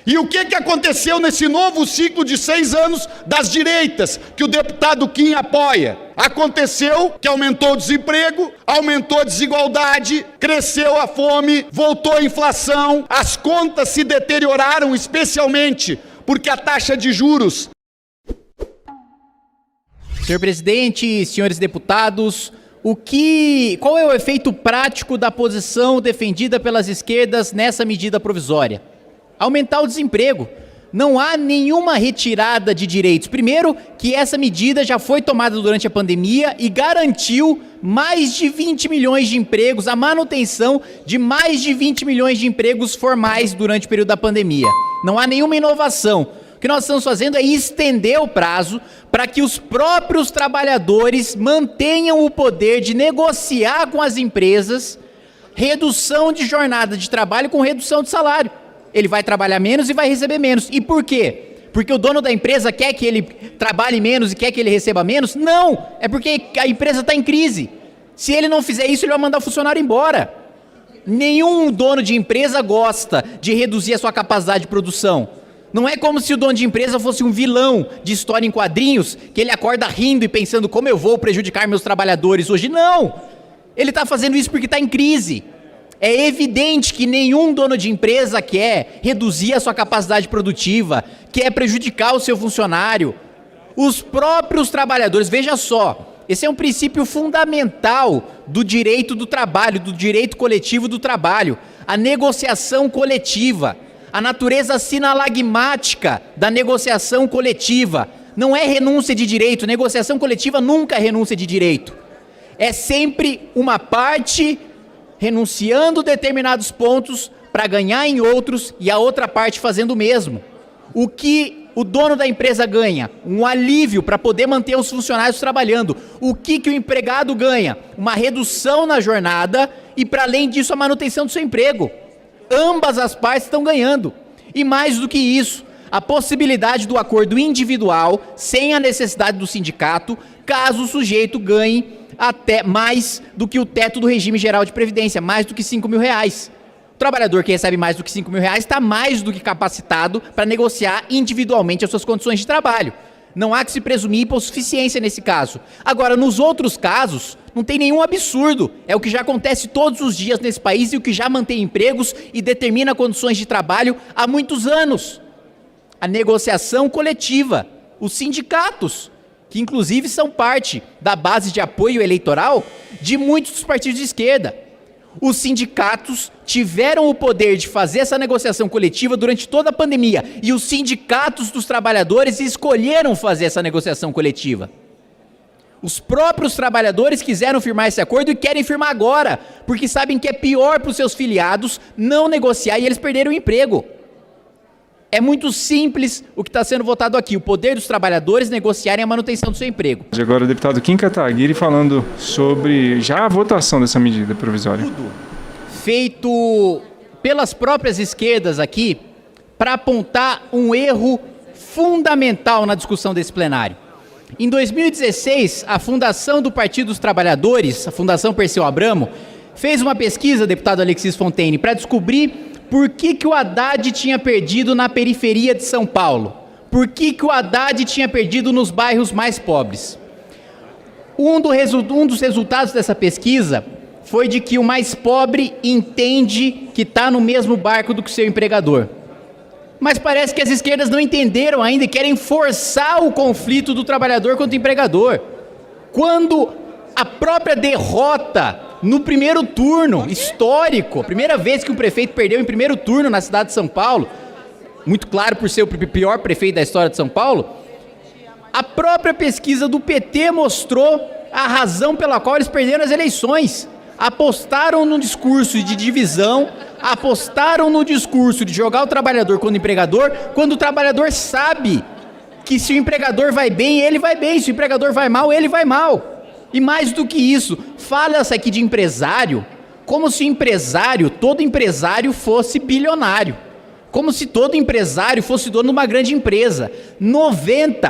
E o que aconteceu nesse novo ciclo de 6 anos das direitas, que o deputado Kim apoia? Aconteceu que aumentou o desemprego, aumentou a desigualdade, cresceu a fome, voltou a inflação, as contas se deterioraram, especialmente porque a taxa de juros... Senhor presidente, senhores deputados, qual é o efeito prático da posição defendida pelas esquerdas nessa medida provisória? Aumentar o desemprego. Não há nenhuma retirada de direitos. Primeiro, que essa medida já foi tomada durante a pandemia e garantiu mais de 20 milhões de empregos, a manutenção de mais de 20 milhões de empregos formais durante o período da pandemia. Não há nenhuma inovação. O que nós estamos fazendo é estender o prazo para que os próprios trabalhadores mantenham o poder de negociar com as empresas redução de jornada de trabalho com redução de salário. Ele vai trabalhar menos e vai receber menos. E por quê? Porque o dono da empresa quer que ele trabalhe menos e quer que ele receba menos? Não! É porque a empresa está em crise. Se ele não fizer isso, ele vai mandar o funcionário embora. Nenhum dono de empresa gosta de reduzir a sua capacidade de produção. Não é como se o dono de empresa fosse um vilão de história em quadrinhos, que ele acorda rindo e pensando como eu vou prejudicar meus trabalhadores hoje. Não! Ele está fazendo isso porque está em crise. É evidente que nenhum dono de empresa quer reduzir a sua capacidade produtiva, quer prejudicar o seu funcionário. Os próprios trabalhadores, veja só, esse é um princípio fundamental do direito do trabalho, do direito coletivo do trabalho, a negociação coletiva, a natureza sinalagmática da negociação coletiva. Não é renúncia de direito, negociação coletiva nunca é renúncia de direito. É sempre uma parte renunciando determinados pontos para ganhar em outros e a outra parte fazendo o mesmo. O que o dono da empresa ganha? Um alívio para poder manter os funcionários trabalhando. O que o empregado ganha? Uma redução na jornada e, para além disso, a manutenção do seu emprego. Ambas as partes estão ganhando. E mais do que isso, a possibilidade do acordo individual, sem a necessidade do sindicato, caso o sujeito ganhe até mais do que o teto do regime geral de previdência, mais do que R$5.000. O trabalhador que recebe mais do que R$5.000 está mais do que capacitado para negociar individualmente as suas condições de trabalho. Não há que se presumir hipossuficiência nesse caso. Agora, nos outros casos, não tem nenhum absurdo. É o que já acontece todos os dias nesse país e o que já mantém empregos e determina condições de trabalho há muitos anos. A negociação coletiva, os sindicatos, que inclusive são parte da base de apoio eleitoral de muitos dos partidos de esquerda. Os sindicatos tiveram o poder de fazer essa negociação coletiva durante toda a pandemia e os sindicatos dos trabalhadores escolheram fazer essa negociação coletiva. Os próprios trabalhadores quiseram firmar esse acordo e querem firmar agora, porque sabem que é pior para os seus filiados não negociar e eles perderam o emprego. É muito simples o que está sendo votado aqui, o poder dos trabalhadores negociarem a manutenção do seu emprego. Agora o deputado Kim Kataguiri falando sobre já a votação dessa medida provisória. Tudo feito pelas próprias esquerdas aqui para apontar um erro fundamental na discussão desse plenário. Em 2016, a Fundação do Partido dos Trabalhadores, a Fundação Perseu Abramo, fez uma pesquisa, deputado Alexis Fontaine, para descobrir por que o Haddad tinha perdido na periferia de São Paulo? Por que o Haddad tinha perdido nos bairros mais pobres? Um dos resultados dessa pesquisa foi de que o mais pobre entende que está no mesmo barco do que o seu empregador. Mas parece que as esquerdas não entenderam ainda e querem forçar o conflito do trabalhador contra o empregador. Quando a própria derrota no primeiro turno, histórico, a primeira vez que um prefeito perdeu em primeiro turno na cidade de São Paulo, muito claro por ser o pior prefeito da história de São Paulo, a própria pesquisa do PT mostrou a razão pela qual eles perderam as eleições. Apostaram no discurso de divisão, apostaram no discurso de jogar o trabalhador contra o empregador, quando o trabalhador sabe que se o empregador vai bem, ele vai bem, se o empregador vai mal, ele vai mal. E mais do que isso, fala-se aqui de empresário, como se todo empresário fosse bilionário. Como se todo empresário fosse dono de uma grande empresa.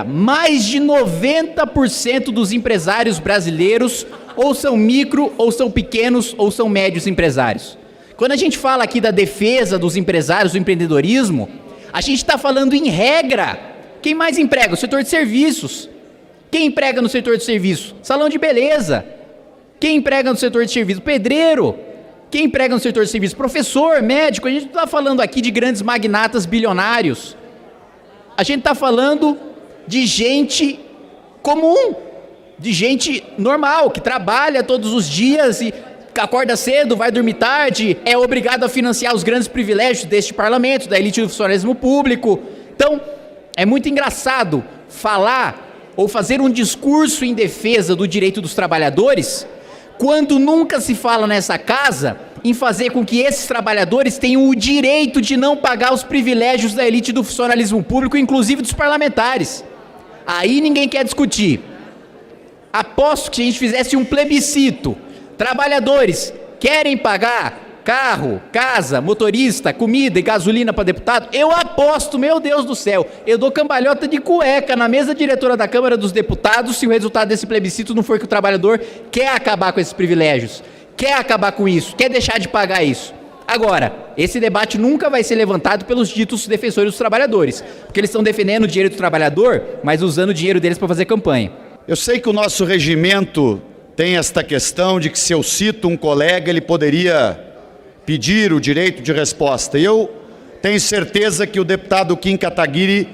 Mais de 90% dos empresários brasileiros ou são micro, ou são pequenos, ou são médios empresários. Quando a gente fala aqui da defesa dos empresários, do empreendedorismo, A gente está falando em regra. Quem mais emprega? O setor de serviços. Quem emprega no setor de serviço? Salão de beleza. Quem emprega no setor de serviço? Pedreiro. Quem emprega no setor de serviço? Professor, médico. A gente não está falando aqui de grandes magnatas bilionários. A gente está falando de gente comum, de gente normal, que trabalha todos os dias e acorda cedo, vai dormir tarde, é obrigado a financiar os grandes privilégios deste parlamento, da elite do funcionalismo público. Então, é muito engraçado falar ou fazer um discurso em defesa do direito dos trabalhadores, quando nunca se fala nessa casa em fazer com que esses trabalhadores tenham o direito de não pagar os privilégios da elite do funcionalismo público, inclusive dos parlamentares. Aí ninguém quer discutir. Aposto que se a gente fizesse um plebiscito, trabalhadores querem pagar carro, casa, motorista, comida e gasolina para deputado? Eu aposto, meu Deus do céu, eu dou cambalhota de cueca na mesa diretora da Câmara dos Deputados se o resultado desse plebiscito não for que o trabalhador quer acabar com esses privilégios, quer acabar com isso, quer deixar de pagar isso. Agora, esse debate nunca vai ser levantado pelos ditos defensores dos trabalhadores, porque eles estão defendendo o direito do trabalhador, mas usando o dinheiro deles para fazer campanha. Eu sei que o nosso regimento tem esta questão de que se eu cito um colega, ele poderia pedir o direito de resposta. E eu tenho certeza que o deputado Kim Kataguiri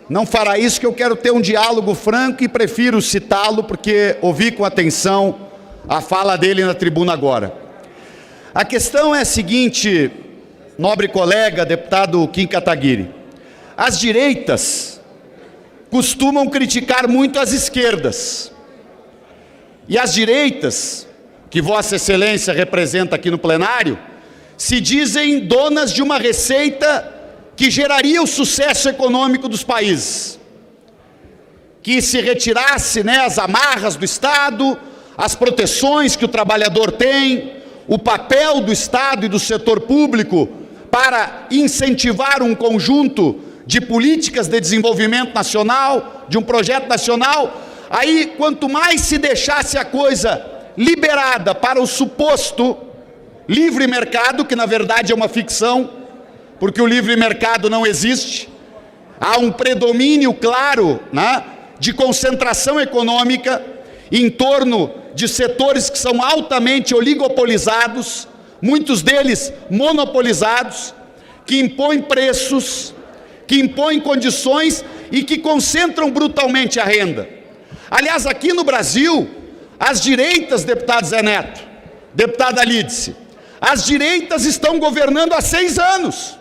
não fará isso, que eu quero ter um diálogo franco e prefiro citá-lo porque ouvi com atenção a fala dele na tribuna agora. A questão é a seguinte, nobre colega, deputado Kim Kataguiri. As direitas costumam criticar muito as esquerdas. E as direitas, que Vossa Excelência representa aqui no plenário, se dizem donas de uma receita que geraria o sucesso econômico dos países. Que se retirasse, as amarras do Estado, as proteções que o trabalhador tem, o papel do Estado e do setor público para incentivar um conjunto de políticas de desenvolvimento nacional, de um projeto nacional. Aí, quanto mais se deixasse a coisa liberada para o suposto livre mercado, que na verdade é uma ficção, porque o livre mercado não existe, há um predomínio claro, de concentração econômica em torno de setores que são altamente oligopolizados, muitos deles monopolizados, que impõem preços, que impõem condições e que concentram brutalmente a renda. Aliás, aqui no Brasil, as direitas, deputado Zé Neto, deputada Lídice, as direitas estão governando há 6 anos.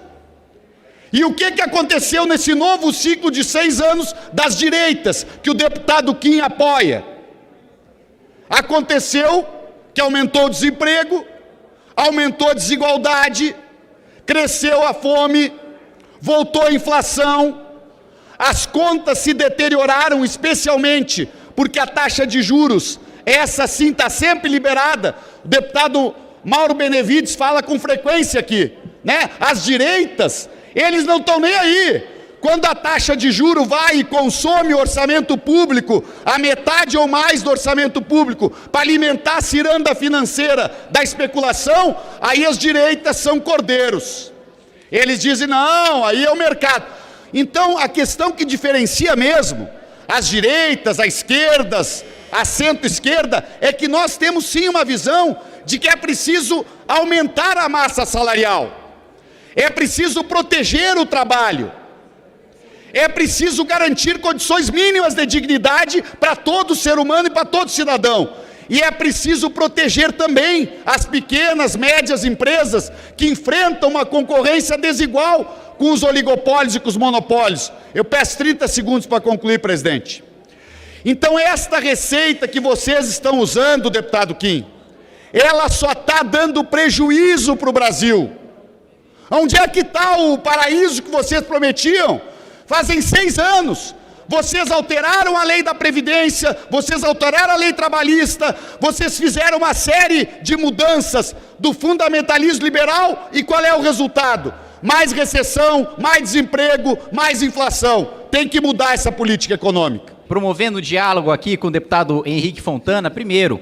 E o que aconteceu nesse novo ciclo de 6 anos das direitas, que o deputado Kim apoia? Aconteceu que aumentou o desemprego, aumentou a desigualdade, cresceu a fome, voltou a inflação, as contas se deterioraram, especialmente porque a taxa de juros, essa sim está sempre liberada. O deputado Mauro Benevides fala com frequência aqui, As direitas, eles não estão nem aí. Quando a taxa de juro vai e consome o orçamento público, a metade ou mais do orçamento público, para alimentar a ciranda financeira da especulação, aí as direitas são cordeiros. Eles dizem, não, aí é o mercado. Então, a questão que diferencia mesmo as direitas, as esquerdas, a centro-esquerda, é que nós temos sim uma visão de que é preciso aumentar a massa salarial, é preciso proteger o trabalho, é preciso garantir condições mínimas de dignidade para todo ser humano e para todo cidadão. E é preciso proteger também as pequenas, médias empresas que enfrentam uma concorrência desigual com os oligopólios e com os monopólios. Eu peço 30 segundos para concluir, presidente. Então, esta receita que vocês estão usando, deputado Kim, ela só está dando prejuízo para o Brasil. Onde é que está o paraíso que vocês prometiam? Fazem 6 anos. Vocês alteraram a lei da Previdência, vocês alteraram a lei trabalhista, vocês fizeram uma série de mudanças do fundamentalismo liberal e qual é o resultado? Mais recessão, mais desemprego, mais inflação. Tem que mudar essa política econômica. Promovendo o diálogo aqui com o deputado Henrique Fontana, primeiro,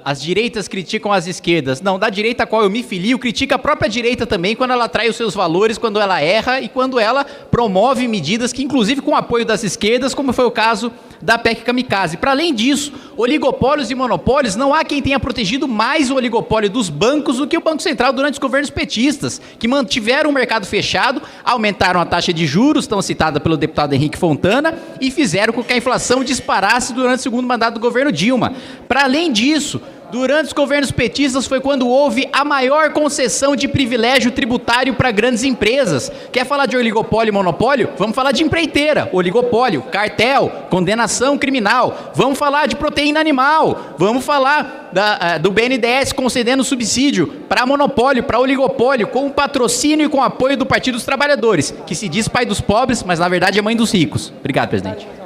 as direitas criticam as esquerdas. Não, da direita a qual eu me filio, critica a própria direita também quando ela trai os seus valores, quando ela erra e quando ela promove medidas que, inclusive com o apoio das esquerdas, como foi o caso da PEC Kamikaze. Para além disso, oligopólios e monopólios, não há quem tenha protegido mais o oligopólio dos bancos do que o Banco Central durante os governos petistas, que mantiveram o mercado fechado, aumentaram a taxa de juros, tão citada pelo deputado Henrique Fontana, e fizeram com que a inflação disparasse durante o segundo mandato do governo Dilma. Para além disso, durante os governos petistas foi quando houve a maior concessão de privilégio tributário para grandes empresas. Quer falar de oligopólio e monopólio? Vamos falar de empreiteira, oligopólio, cartel, condenação criminal. Vamos falar de proteína animal. Vamos falar do BNDES concedendo subsídio para monopólio, para oligopólio, com patrocínio e com apoio do Partido dos Trabalhadores, que se diz pai dos pobres, mas na verdade é mãe dos ricos. Obrigado, presidente.